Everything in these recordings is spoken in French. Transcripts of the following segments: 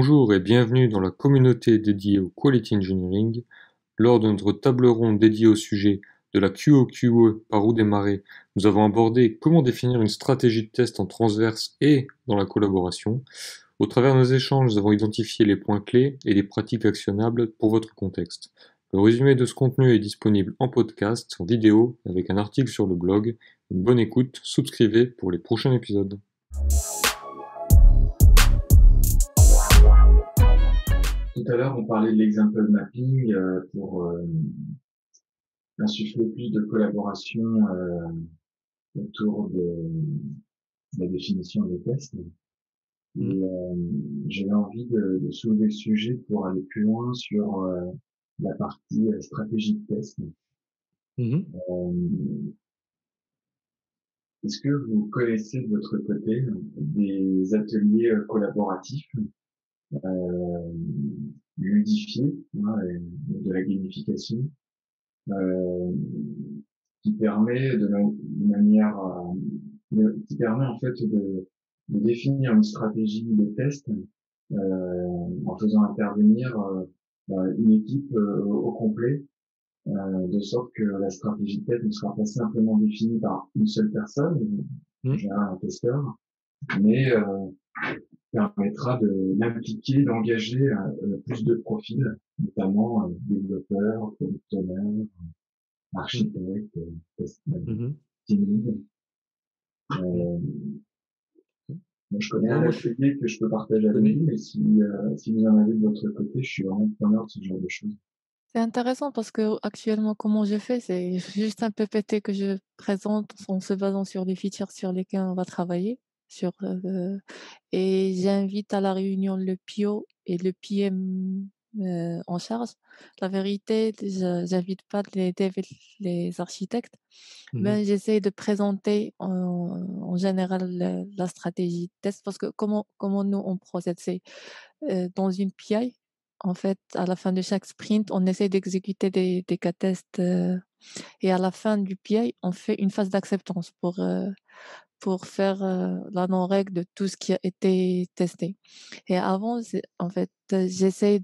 Bonjour et bienvenue dans la communauté dédiée au Quality Engineering. Lors de notre table ronde dédiée au sujet de la QoQE, par où démarrer, nous avons abordé comment définir une stratégie de test en transverse et dans la collaboration. Au travers de nos échanges, nous avons identifié les points clés et les pratiques actionnables pour votre contexte. Le résumé de ce contenu est disponible en podcast, en vidéo, avec un article sur le blog. Une bonne écoute, souscrivez pour les prochains épisodes. Tout à l'heure, on parlait de l'example mapping pour insuffler plus de collaboration autour de la définition des tests. Et j'avais envie de soulever le sujet pour aller plus loin sur la partie stratégie de test. Est-ce que vous connaissez de votre côté des ateliers collaboratifs ludifiés, de la gamification, qui permet qui permet en fait de définir une stratégie de test en faisant intervenir une équipe au complet, de sorte que la stratégie de test ne sera pas simplement définie par une seule personne, en général un testeur, mais permettra d'impliquer, d'engager plus de profils, notamment développeurs, product owners, architectes, team lead. Moi, je connais un atelier que je peux partager avec vous, mais si vous en avez de votre côté, je suis vraiment preneur de ce genre de choses. C'est intéressant parce que actuellement, comment je fais, c'est juste un PPT que je présente en se basant sur les features sur lesquelles on va travailler. Et j'invite à la réunion le PO et le PM en charge. La vérité, j'invite pas les devs et les architectes, mais j'essaie de présenter en général la stratégie de test parce que comment nous on procède, c'est dans une PI. En fait, à la fin de chaque sprint, on essaie d'exécuter des cas tests et à la fin du PI, on fait une phase d'acceptance pour faire la non-règle de tout ce qui a été testé. Et avant, en fait, j'essaie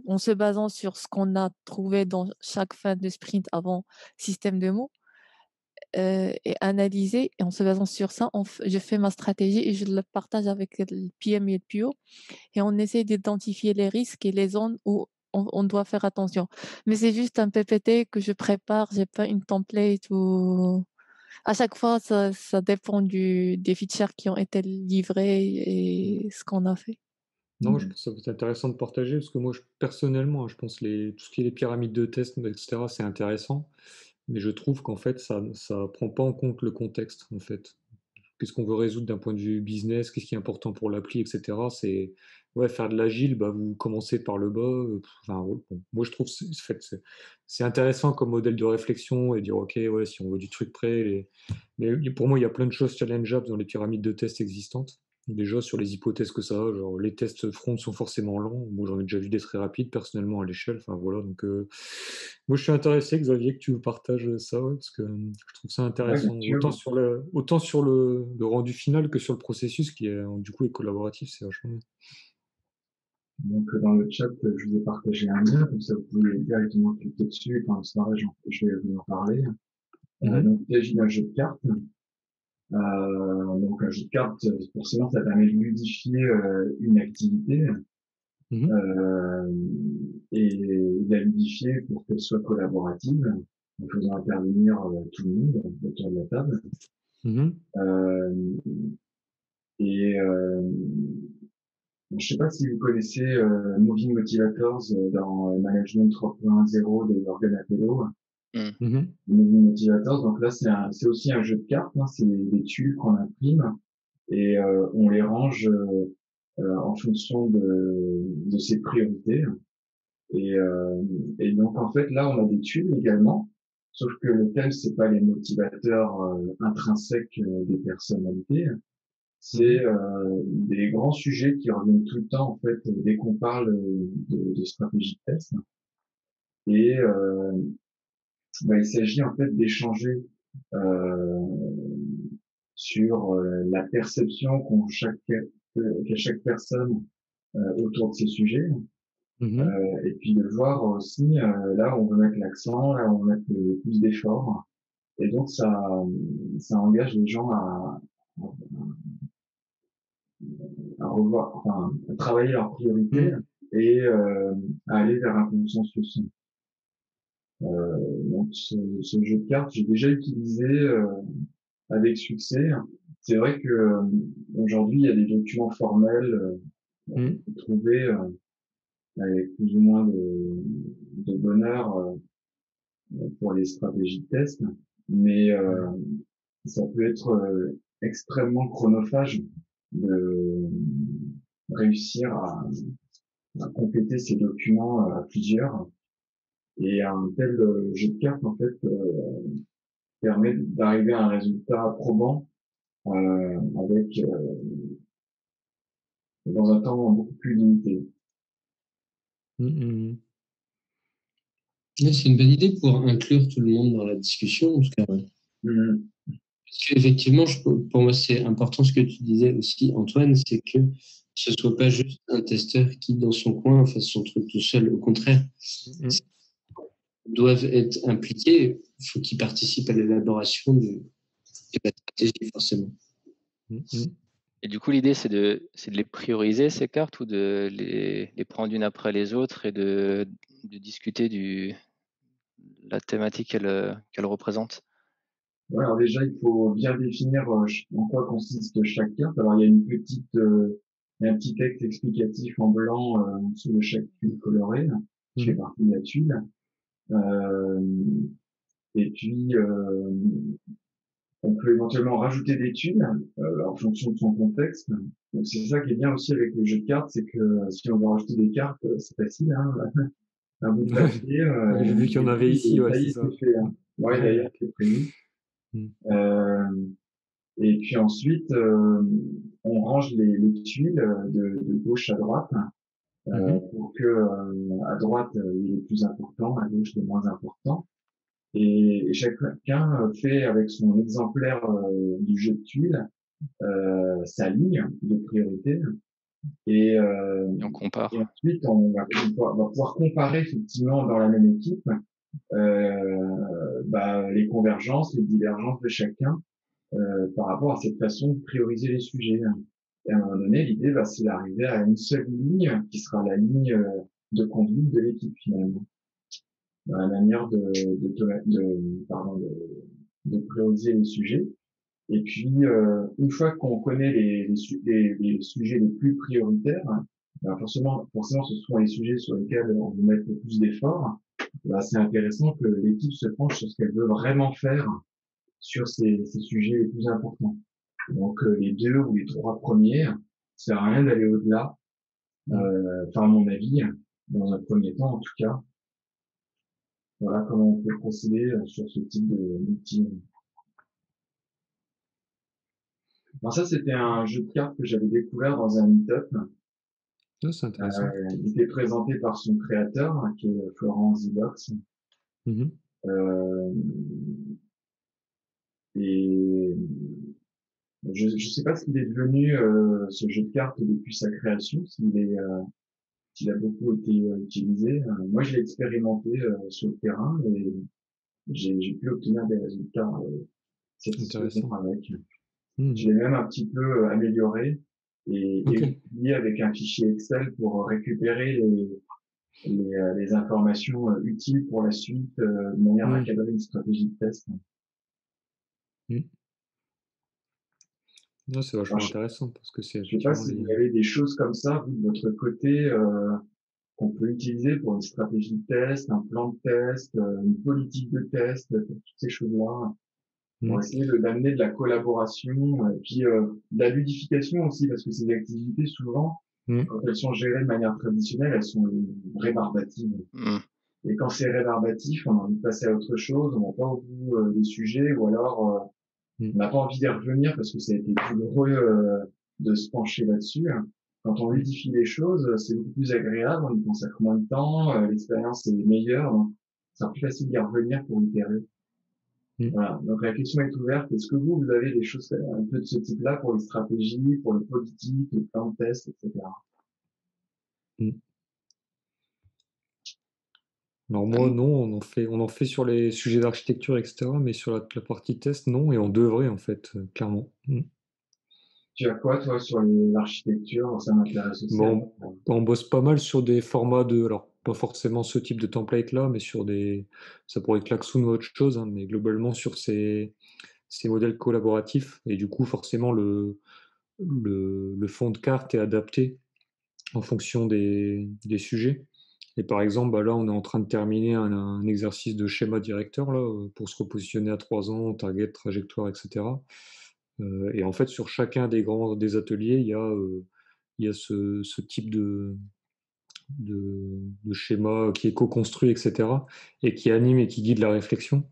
en se basant sur ce qu'on a trouvé dans chaque fin de sprint avant système de mots, et analyser, et en se basant sur ça, je fais ma stratégie et je le partage avec le PM et le PO, et on essaie d'identifier les risques et les zones où on doit faire attention. Mais c'est juste un PPT que je prépare, j'ai pas une template ou à chaque fois, ça dépend des features qui ont été livrés et ce qu'on a fait. Non, je pense que ça peut être intéressant de partager parce que moi, personnellement, je pense tout ce qui est les pyramides de test, etc., c'est intéressant, mais je trouve qu'en fait, ça prend pas en compte le contexte, en fait. Qu'est-ce qu'on veut résoudre d'un point de vue business, qu'est-ce qui est important pour l'appli, etc. C'est ouais, faire de l'agile, bah, vous commencez par le bas. Enfin, ouais, bon, moi, je trouve c'est intéressant comme modèle de réflexion et dire, ok, ouais, si on veut du truc prêt, mais pour moi, il y a plein de choses challengeables dans les pyramides de tests existantes. Déjà, sur les hypothèses que ça a, genre les tests front sont forcément lents. Moi, j'en ai déjà vu des très rapides, personnellement, à l'échelle. Enfin, voilà. Donc, moi, je suis intéressé, Xavier, que tu partages ça, ouais, parce que je trouve ça Ouais, bien intéressant. sûr. Autant sur le rendu final que sur le processus, qui est, du coup, est collaboratif, c'est vachement bien. Donc, dans le chat, je vous ai partagé un lien, comme ça vous pouvez directement cliquer dessus. Enfin, c'est pareil, je vais vous en parler. Donc, il s'agit d'un jeu de cartes. Donc, un jeu de cartes, forcément, ça permet de ludifier une activité et de la ludifier pour qu'elle soit collaborative, en faisant intervenir tout le monde autour de la table. Euh, et je ne sais pas si vous connaissez Moving Motivators dans Management 3.0 des Morgan Appello. Moving Motivators, donc là c'est aussi un jeu de cartes, hein, c'est des tuiles qu'on imprime et on les range en fonction de ses priorités. Et donc en fait là on a des tuiles également, sauf que le thème c'est pas les motivateurs intrinsèques des personnalités, c'est des grands sujets qui reviennent tout le temps en fait dès qu'on parle de stratégie de test. Et il s'agit en fait d'échanger euh, sur la perception que chaque personne autour de ces sujets. Mmh. Et puis de voir aussi là où on veut mettre l'accent, là où on veut mettre le plus d'efforts. Et donc ça engage les gens à revoir, enfin, à travailler leurs priorités Mmh. et à aller vers un consensus. Donc ce jeu de cartes, j'ai déjà utilisé avec succès. C'est vrai que aujourd'hui, il y a des documents formels Mmh. trouvés avec plus ou moins de bonheur pour les stratégies de test, mais Mmh. ça peut être extrêmement chronophage de réussir à compléter ces documents à plusieurs. Et un tel jeu de cartes, en fait, permet d'arriver à un résultat probant avec dans un temps beaucoup plus limité. Mmh mh. Ouais, c'est une bonne idée pour inclure tout le monde dans la discussion, en tout cas. Ouais. Mmh. Parce qu'effectivement, pour moi, c'est important ce que tu disais aussi, Antoine, c'est que ce soit pas juste un testeur qui, dans son coin, fasse son truc tout seul. Au contraire, Mmh. ils doivent être impliqués. Il faut qu'ils participent à l'élaboration de la stratégie, forcément. Mmh. Et du coup, l'idée, c'est de les prioriser, ces cartes, ou de les prendre une après les autres et de discuter de la thématique qu'elle représente. Ouais, alors déjà, il faut bien définir en quoi consiste chaque carte. Alors, il y a une petite, il y a un petit texte explicatif en blanc en dessous de chaque tuile colorée, qui fait Mmh. partie de la tuile. Et puis, on peut éventuellement rajouter des tuiles en fonction de son contexte. Donc, c'est ça qui est bien aussi avec les jeux de cartes, c'est que si on veut rajouter des cartes, c'est facile, hein, un bout de papier. Ouais, j'ai vu qu'il y en avait ici, ouais, ça y c'est est, ça. c'est fait. Hein. Ouais, d'ailleurs, c'est prévu. Mmh. Et puis ensuite, on range les tuiles de gauche à droite Mmh. pour que à droite il est plus important, à gauche il est moins important. Et chacun fait avec son exemplaire du jeu de tuiles sa ligne de priorité. Et, Et on compare. et ensuite, on va pouvoir comparer effectivement dans la même équipe les convergences, les divergences de chacun par rapport à cette façon de prioriser les sujets. Et à un moment donné, l'idée, c'est d'arriver à une seule ligne qui sera la ligne de conduite de l'équipe finalement. Dans la manière de prioriser les sujets. Et puis, une fois qu'on connaît les sujets les plus prioritaires, forcément, ce sont les sujets sur lesquels on veut mettre le plus d'efforts. C'est intéressant que l'équipe se penche sur ce qu'elle veut vraiment faire sur ces sujets les plus importants. Donc les 2 ou les 3 premiers, ça sert à rien d'aller au-delà. À mon avis, dans un premier temps en tout cas. Voilà comment on peut procéder sur ce type d'outil. Alors ça, c'était un jeu de cartes que j'avais découvert dans un meet-up. Ah, c'est intéressant. Il était présenté par son créateur, qui est Florent Zibox. Mmh. Et je sais pas ce qu'il est devenu ce jeu de cartes depuis sa création, s'il a beaucoup été utilisé. Moi, je l'ai expérimenté sur le terrain et j'ai pu obtenir des résultats satisfaisants avec. Mmh. Je l'ai même un petit peu amélioré et OK. lié avec un fichier Excel pour récupérer les informations utiles pour la suite de manière à cadrer une stratégie de test. Mmh. Non, c'est vachement intéressant parce que c'est Je sais pas effectivement si vous avez des choses comme ça, vous, de votre côté, qu'on peut utiliser pour une stratégie de test, un plan de test, une politique de test, toutes ces choses-là, pour essayer d'amener de la collaboration et puis de la ludification aussi, parce que ces activités, souvent, quand elles sont gérées de manière traditionnelle, elles sont rébarbatives. Et quand c'est rébarbatif, on a envie de passer à autre chose, on va pas au bout des sujets, ou alors on n'a pas envie d'y revenir parce que ça a été douloureux de se pencher là-dessus. Quand on ludifie les choses, c'est beaucoup plus agréable, on y consacre moins de temps, l'expérience est meilleure, donc c'est plus facile d'y revenir pour itérer. Voilà. Donc la question est ouverte. Est-ce que vous avez des choses un peu de ce type-là pour les stratégies, pour les politiques, les plans de test, etc. Mmh. Alors moi, non, on en fait sur les sujets d'architecture, etc., mais sur la partie test, non, et on devrait, en fait, clairement. Tu as quoi, toi, sur l'architecture? Ça m'intéresse aussi. Bon, on bosse pas mal sur des formats alors pas forcément ce type de template-là, mais ça pourrait être Klaxoon ou autre chose, hein, mais globalement sur ces modèles collaboratifs, et du coup, forcément, le fond de carte est adapté en fonction des sujets. Et par exemple, bah là, on est en train de terminer un exercice de schéma directeur là, pour se repositionner à 3 ans, target, trajectoire, etc. Et en fait, sur chacun des ateliers, il y a ce type de schéma qui est co-construit, etc., et qui anime et qui guide la réflexion.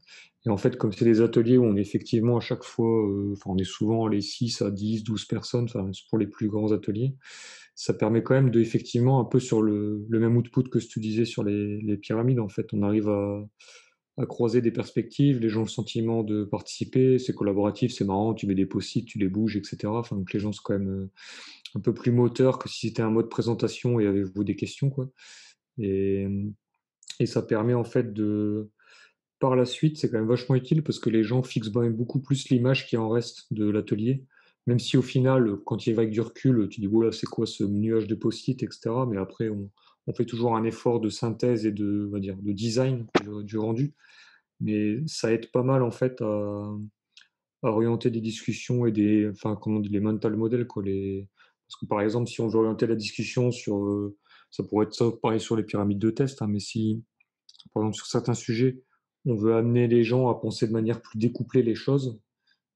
Et en fait, comme c'est des ateliers où on est effectivement à chaque fois, on est souvent les 6 à 10, 12 personnes, pour les plus grands ateliers, ça permet quand même effectivement, un peu sur le même output que ce que tu disais sur les pyramides, en fait, on arrive à croiser des perspectives, les gens ont le sentiment de participer, c'est collaboratif, c'est marrant, tu mets des post-it, tu les bouges, etc. Enfin, donc les gens sont quand même un peu plus moteurs que si c'était un mode présentation et avez-vous des questions, quoi. Et, et ça permet en fait par la suite, c'est quand même vachement utile parce que les gens fixent quand même beaucoup plus l'image qui en reste de l'atelier. Même si au final, quand il va avec du recul, tu dis, voilà, c'est quoi ce nuage de post-it, etc. Mais après, on fait toujours un effort de synthèse et on va dire, de design du rendu. Mais ça aide pas mal en fait à orienter des discussions et enfin, comment on dit, les mental models, quoi. Parce que par exemple, si on veut orienter la discussion ça pourrait être ça, pareil sur les pyramides de test, hein, mais si, par exemple, sur certains sujets, on veut amener les gens à penser de manière plus découplée les choses,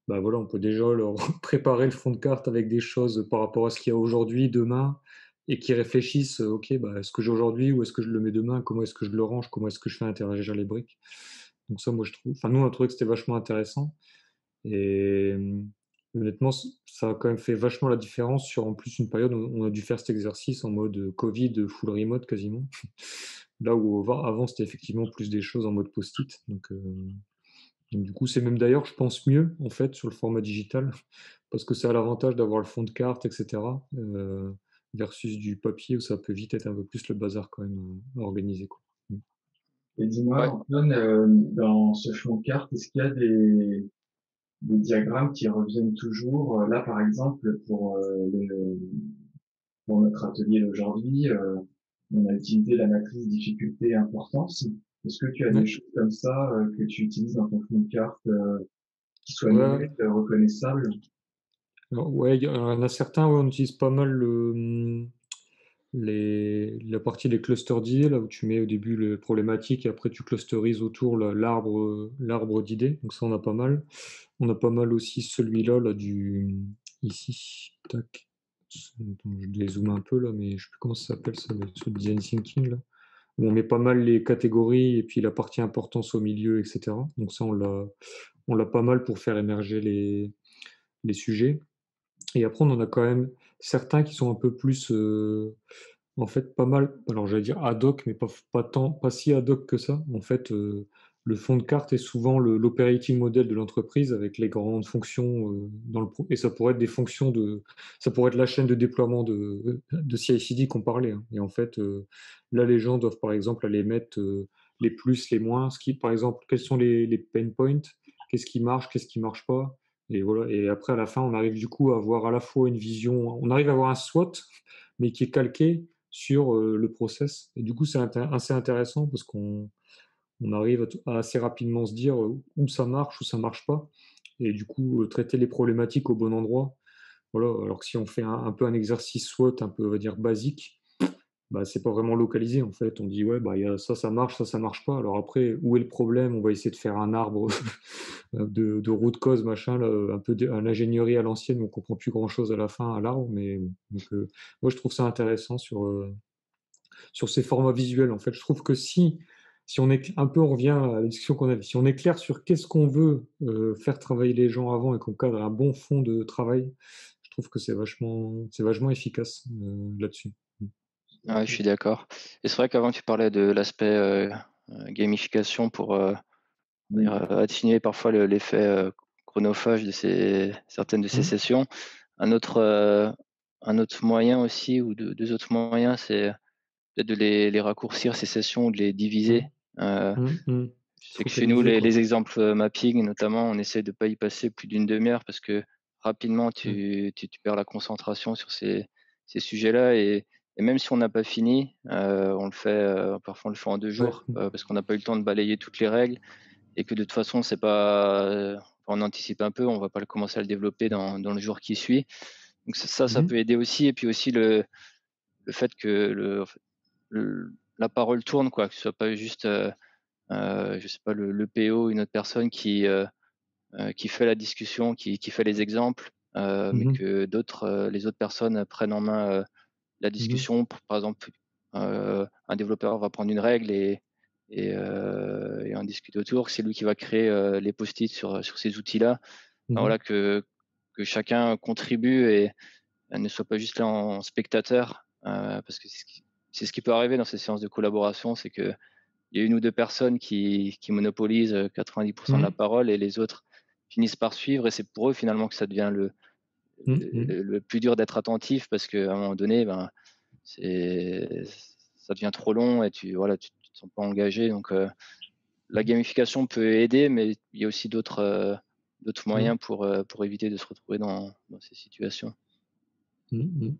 bah voilà, on peut déjà leur préparer le fond de carte avec des choses par rapport à ce qu'il y a aujourd'hui, demain, et qui réfléchissent, ok, bah, est-ce que j'ai aujourd'hui, où est-ce que je le mets demain, comment est-ce que je le range, comment est-ce que je fais interagir les briques. Donc ça, moi, nous, on a trouvé que c'était vachement intéressant. Et honnêtement, ça a quand même fait vachement la différence sur en plus une période où on a dû faire cet exercice en mode Covid, full remote quasiment. Là où avant, c'était effectivement plus des choses en mode post-it. Donc du coup, c'est même d'ailleurs, je pense, mieux en fait sur le format digital parce que ça a l'avantage d'avoir le fond de carte, etc. Versus du papier où ça peut vite être un peu plus le bazar quand même à organiser, quoi. Et dis-moi, Ouais. Antoine, dans ce champ de carte, est-ce qu'il y a des diagrammes qui reviennent toujours? Là, par exemple, pour notre atelier d'aujourd'hui, on a utilisé la matrice difficulté-importance. Est-ce que tu as des Ouais. choses comme ça que tu utilises dans ton fond de carte qui soient Ouais. numériques, reconnaissables? Alors, ouais, il y en a certains où on utilise pas mal la partie des clusters d'idées, là où tu mets au début les problématiques et après tu clusterises autour l'arbre d'idées. Donc ça, on a pas mal. On a pas mal aussi celui-là, là, ici. Tac. Attends, je dézoome un peu là, mais je sais plus comment ça s'appelle ça, ce design thinking là. Où on met pas mal les catégories et puis la partie importance au milieu, etc. Donc ça, on l'a pas mal pour faire émerger les sujets. Et après, on en a quand même certains qui sont un peu plus, en fait, pas mal, alors j'allais dire ad hoc, mais pas si ad hoc que ça. En fait, le fond de carte est souvent l'operating model de l'entreprise avec les grandes fonctions et ça pourrait être des fonctions ça pourrait être la chaîne de déploiement de CI/CD qu'on parlait, hein. Et en fait, là, les gens doivent par exemple aller mettre les plus, les moins, par exemple, quels sont les pain points, qu'est-ce qui marche pas. Et voilà. Et après, à la fin, on arrive du coup à avoir à la fois une vision, on arrive à avoir un SWOT, mais qui est calqué sur le process. Et du coup, c'est assez intéressant parce qu'on arrive à assez rapidement se dire où ça marche, où ça marche pas. Et du coup, traiter les problématiques au bon endroit. Voilà. Alors que si on fait un peu un exercice SWOT un peu, on va dire, basique, bah, c'est pas vraiment localisé en fait. On dit ouais, bah, y a ça marche, ça marche pas. Alors après, où est le problème? On va essayer de faire un arbre de root cause, machin, là, un peu l'ingénierie à l'ancienne, on comprend plus grand chose à la fin à l'arbre. Mais donc, moi, je trouve ça intéressant sur ces formats visuels. En fait, je trouve que si on est un peu, on revient à la discussion qu'on avait, si on est clair sur qu'est-ce qu'on veut faire travailler les gens avant et qu'on cadre un bon fond de travail, je trouve que c'est vachement efficace là-dessus. Ouais, je suis d'accord. Et c'est vrai qu'avant, tu parlais de l'aspect gamification pour atténuer parfois l'effet chronophage de certaines de ces Mmh. sessions. Un autre moyen aussi, ou deux autres moyens, c'est peut-être de les raccourcir, ces sessions, de les diviser. Je sais que chez nous, les exemples mapping, notamment, on essaie de pas y passer plus d'une demi-heure parce que rapidement, tu perds la concentration sur ces sujets-là. Et même si on n'a pas fini, on le fait, parfois on le fait en 2 jours, parce qu'on n'a pas eu le temps de balayer toutes les règles et que de toute façon, c'est pas, on anticipe un peu, on va pas commencer à le développer dans le jour qui suit. Donc ça peut aider aussi. Et puis aussi le fait que la parole tourne, quoi, que ce soit pas juste, je sais pas, le PO, une autre personne qui fait la discussion, qui fait les exemples, mais que les autres personnes prennent en main la discussion. Par exemple, un développeur va prendre une règle et en discuter autour. C'est lui qui va créer les post-it sur ces outils-là. Enfin, voilà, que chacun contribue et ne soit pas juste là en spectateur, parce que c'est ce qui peut arriver dans ces séances de collaboration, c'est que il y a 1 ou 2 personnes qui monopolisent 90% de la parole et les autres finissent par suivre. Et c'est pour eux finalement que ça devient le plus dur d'être attentif, parce qu'à un moment donné, ben, ça devient trop long et tu te sens pas engagé. Donc la gamification peut aider, mais il y a aussi d'autres moyens pour éviter de se retrouver dans ces situations. Ouais.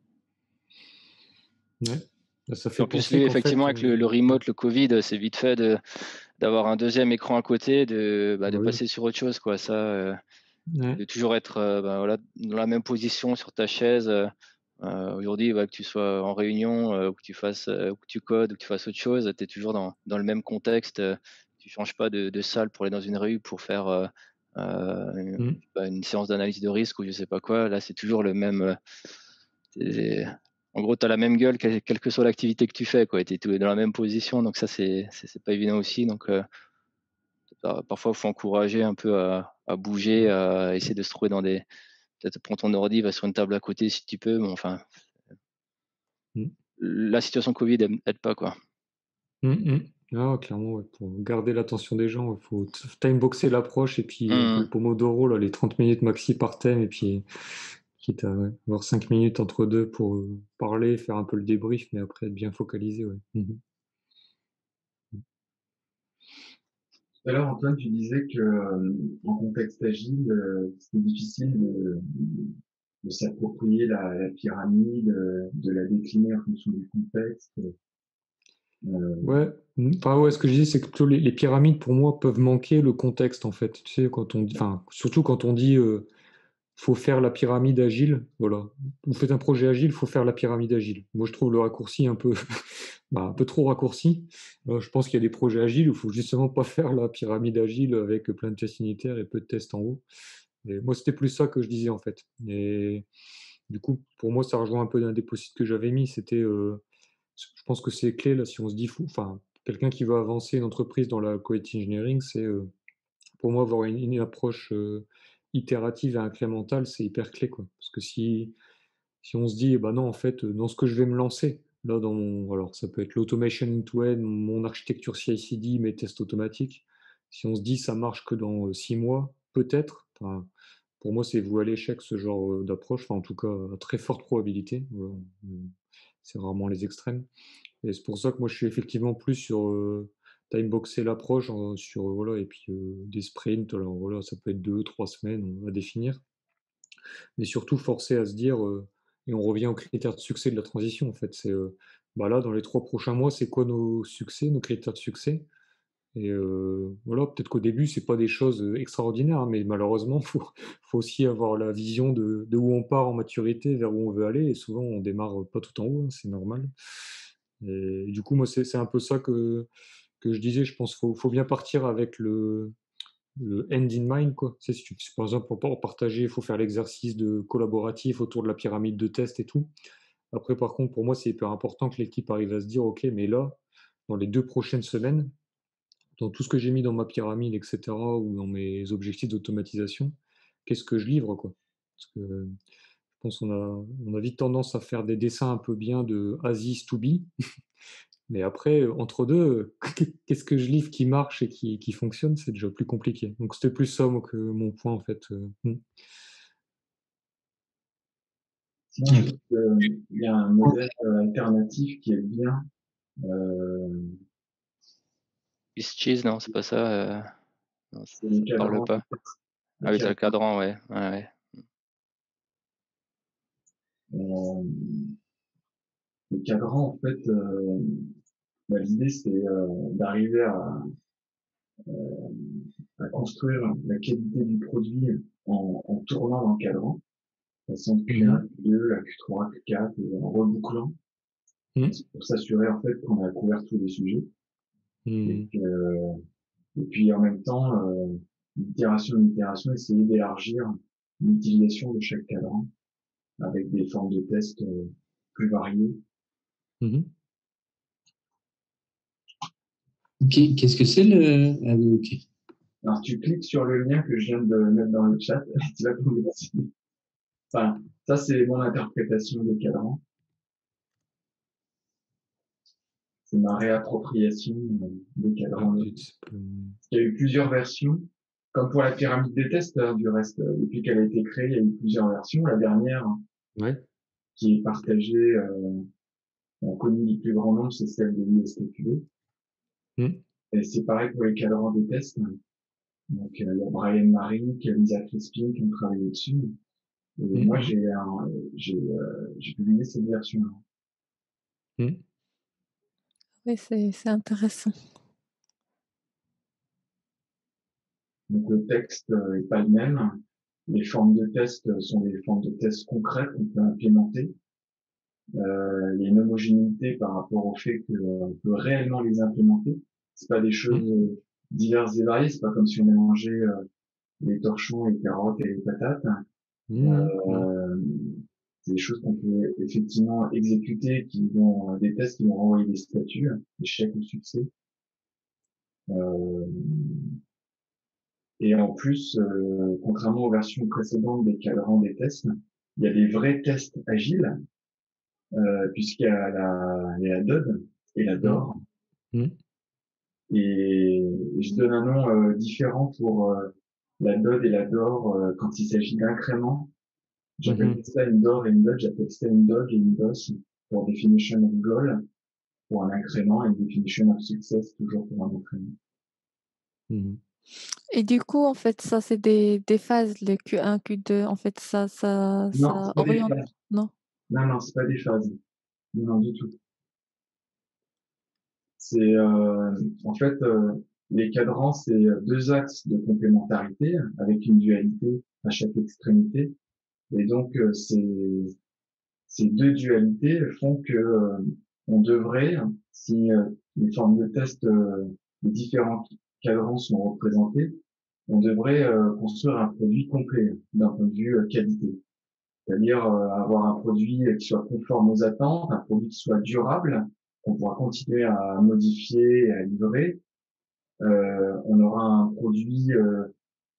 Ça fait En plus, penser qu'en effectivement, fait, avec le remote, le Covid, c'est vite fait d'avoir un 2e écran à côté, de passer sur autre chose, quoi. Ça, de toujours être voilà, dans la même position sur ta chaise. Aujourd'hui, que tu sois en réunion, ou que tu fasses, ou que tu codes, ou que tu fasses autre chose, tu es toujours dans le même contexte. Tu changes pas de salle pour aller dans une rue pour faire une séance d'analyse de risque ou je sais pas quoi. Là, c'est toujours le même. En gros, tu as la même gueule, quelle que soit l'activité que tu fais, quoi. Tu es dans la même position, donc ça, c'est pas évident aussi. Donc, parfois, il faut encourager un peu à bouger, à essayer de se trouver dans des. Peut-être prends ton ordi, va sur une table à côté si tu peux, mais enfin, la situation Covid aide pas, quoi. Ah, clairement, ouais, pour garder l'attention des gens, il faut timeboxer l'approche et puis un peu le pomodoro, là, les 30 minutes maxi par thème, et puis quitte à avoir 5 minutes entre deux pour parler, faire un peu le débrief, mais après être bien focalisé. Ouais. Tout à l'heure, Antoine, tu disais que en contexte agile, c'était difficile de s'approprier la pyramide, de la décliner en fonction du contexte. Ouais, enfin, ouais, ce que je dis, c'est que plutôt les pyramides, pour moi, peuvent manquer le contexte, en fait. Tu sais, quand on dit, enfin, surtout quand on dit faut faire la pyramide agile, voilà. Vous faites un projet agile, faut faire la pyramide agile. Moi, je trouve le raccourci un peu, un peu trop raccourci. Je pense qu'il y a des projets agiles où il faut justement pas faire la pyramide agile avec plein de tests unitaires et peu de tests en haut. Et moi, c'était plus ça que je disais, en fait. Et du coup, pour moi, ça rejoint un peu d'un des post-it que j'avais mis. C'était, je pense que c'est clé, là, si on se dit, enfin, quelqu'un qui veut avancer une entreprise dans la quality engineering, c'est, pour moi, avoir une approche itérative et incrémentale, c'est hyper clé, quoi. Parce que si on se dit, bah non, en fait, dans ce que je vais me lancer, là, alors ça peut être l'automation end-to-end, mon architecture CI/CD, mes tests automatiques. Si on se dit, ça marche que dans 6 mois, peut-être. Enfin, pour moi, c'est voué à l'échec, ce genre d'approche. Enfin, en tout cas, à très forte probabilité. Voilà. C'est rarement les extrêmes. Et c'est pour ça que moi, je suis effectivement plus sur timeboxer l'approche, sur voilà, et puis des sprints. Alors voilà, ça peut être 2, 3 semaines à définir, mais surtout forcer à se dire, et on revient aux critères de succès de la transition en fait. C'est bah là, dans les 3 prochains mois, c'est quoi nos succès, nos critères de succès? Et voilà, peut-être qu'au début, c'est pas des choses extraordinaires, hein, mais malheureusement, faut aussi avoir la vision de où on part en maturité, vers où on veut aller. Et souvent, on démarre pas tout en haut, hein, c'est normal. Et du coup, moi, c'est un peu ça que je disais. Je pense qu'il faut bien partir avec le end in mind, quoi. Tu sais, par exemple, pour partager, il faut faire l'exercice de collaboratif autour de la pyramide de test et tout. Après, par contre, pour moi, c'est hyper important que l'équipe arrive à se dire, OK, mais là, dans les 2 prochaines semaines, dans tout ce que j'ai mis dans ma pyramide, etc., ou dans mes objectifs d'automatisation, qu'est-ce que je livre, quoi. Parce que je pense qu'on a vite tendance à faire des dessins un peu bien de as is to be, mais après, entre deux, qu'est-ce que je livre qui marche et qui fonctionne, c'est déjà plus compliqué. Donc c'était plus ça, moi, que mon point, en fait. Sinon, je trouve qu'il y a un modèle alternatif qui est bien, Cheese, non, c'est pas ça. Non, ça ne parle pas. Ah oui, t'as le cadran, ouais. Le cadran, en fait, l'idée, c'est d'arriver à construire la qualité du produit en tournant dans le cadran, façon de Q1, Q2, Q3, Q4, et en rebouclant, pour s'assurer en fait qu'on a couvert tous les sujets. Et puis en même temps, itération, essayer d'élargir l'utilisation de chaque cadran avec des formes de tests plus variées. Ok, qu'est-ce que c'est le... Ah oui, ok. Alors tu cliques sur le lien que je viens de mettre dans le chat, tu vas tomber dessus. Enfin, ça c'est mon interprétation des cadrans. C'est ma réappropriation des cadrans. Il y a eu plusieurs versions. Comme pour la pyramide des tests, du reste, depuis qu'elle a été créée, il y a eu plusieurs versions. La dernière, qui est partagée, connue du plus grand nombre, c'est celle de l'ISTQB. Et c'est pareil pour les cadrans des tests. Donc, il y a Brian Marie, Lisa Crispin qui ont travaillé dessus. Et moi, j'ai publié cette version-là. Oui, c'est intéressant. Donc, le texte est pas le même. Les formes de test sont des formes de tests concrètes qu'on peut implémenter. Il y a une homogénéité par rapport au fait qu'on peut réellement les implémenter. C'est pas des choses diverses et variées. C'est pas comme si on mélangeait les torchons, les carottes et les patates. C'est des choses qu'on peut effectivement exécuter, des tests qui vont renvoyer des statuts, échec ou succès. Et en plus, contrairement aux versions précédentes des cadrans des tests, il y a des vrais tests agiles, puisqu'il y a la DOD et la DOR. Et je donne un nom différent pour la DOD et la DOR quand il s'agit d'incréments. J'appelle ça une DOR et une DOD, j'appelle ça une DOG et une DOS pour definition of goal, pour un incrément, et definition of success, toujours pour un incrément. Et du coup, en fait, ça, c'est des phases, le Q1, Q2, en fait, ça oriente, non? Non, c'est pas des phases. Non, du tout. C'est, en fait, les cadrans, c'est deux axes de complémentarité avec une dualité à chaque extrémité. Et donc, ces deux dualités font que on devrait, si les formes de test, les différents cadrans sont représentés, on devrait construire un produit complet d'un point de vue qualité. C'est-à-dire avoir un produit qui soit conforme aux attentes, un produit qui soit durable, qu'on pourra continuer à modifier et à livrer. On aura un produit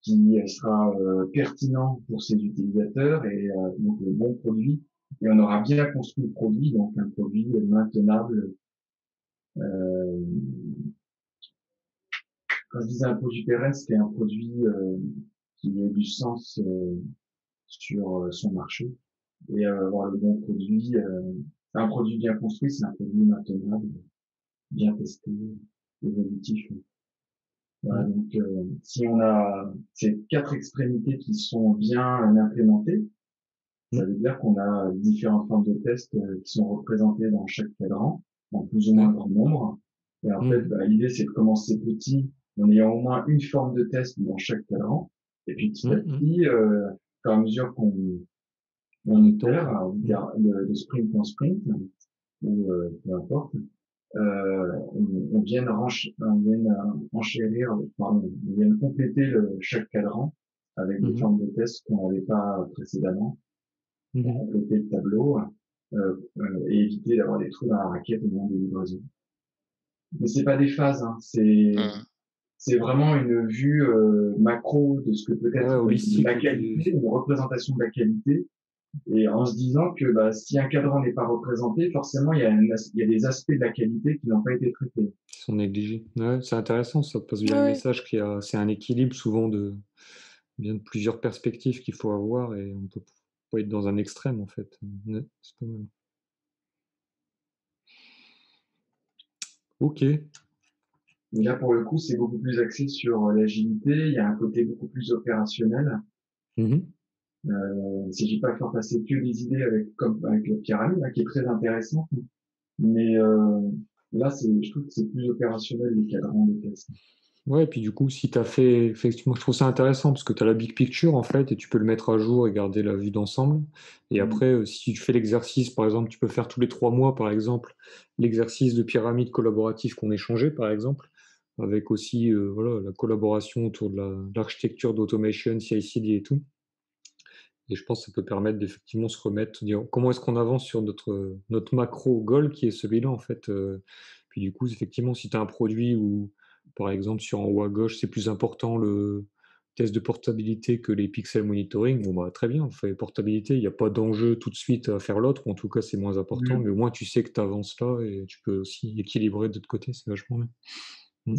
qui sera pertinent pour ses utilisateurs et donc le bon produit. Et on aura bien construit le produit, donc un produit maintenable. Quand je disais un produit pérenne, c'était un produit qui ait du sens sur son marché. Et avoir le bon produit, un produit bien construit, c'est un produit maintenable, bien testé, évolutif. Voilà, donc si on a ces quatre extrémités qui sont bien implémentées, ça veut dire qu'on a différentes formes de tests qui sont représentées dans chaque cadran, en plus ou moins grand nombre. Et en fait, l'idée, c'est de commencer petit, en ayant au moins une forme de test dans chaque cadran. Et puis petit à petit, à mesure qu'on itère, de sprint en sprint, ou peu importe, on vient enchérir, on vient compléter chaque cadran avec des formes de tests qu'on n'avait pas précédemment, pour compléter le tableau et éviter d'avoir des trous dans la raquette au moment des livraisons. Mais c'est pas des phases, hein, c'est vraiment une vue macro de ce que peut être la qualité, une représentation de la qualité. Et en se disant que si un cadran n'est pas représenté, forcément il y a des aspects de la qualité qui n'ont pas été traités. Qui sont négligés. Ouais, c'est intéressant, ça pose bien le message c'est un équilibre souvent de plusieurs perspectives qu'il faut avoir et on peut pas être dans un extrême en fait. C'est pas mal. Ok. Mais là, pour le coup, c'est beaucoup plus axé sur l'agilité. Il y a un côté beaucoup plus opérationnel. Il s'agit pas de faire passer que des idées comme avec la pyramide, là, qui est très intéressant. Mais là, je trouve que c'est plus opérationnel le cadran de test. Ouais, et puis du coup, si tu as fait, effectivement, je trouve ça intéressant parce que tu as la big picture en fait, et tu peux le mettre à jour et garder la vue d'ensemble. Et après, si tu fais l'exercice, par exemple, tu peux faire tous les 3 mois, par exemple, l'exercice de pyramide collaborative qu'on échangeait, par exemple, avec aussi voilà, la collaboration autour de l'architecture d'automation, CI/CD et tout. Et je pense que ça peut permettre d'effectivement se remettre, dire comment est-ce qu'on avance sur notre macro goal qui est celui-là en fait. Puis du coup, effectivement, si tu as un produit où, par exemple, en haut à gauche, c'est plus important le test de portabilité que les pixel monitoring, bon bah très bien, on fait portabilité, il n'y a pas d'enjeu tout de suite à faire l'autre, ou en tout cas c'est moins important, mais au moins tu sais que tu avances là et tu peux aussi équilibrer de l'autre côté, c'est vachement bien.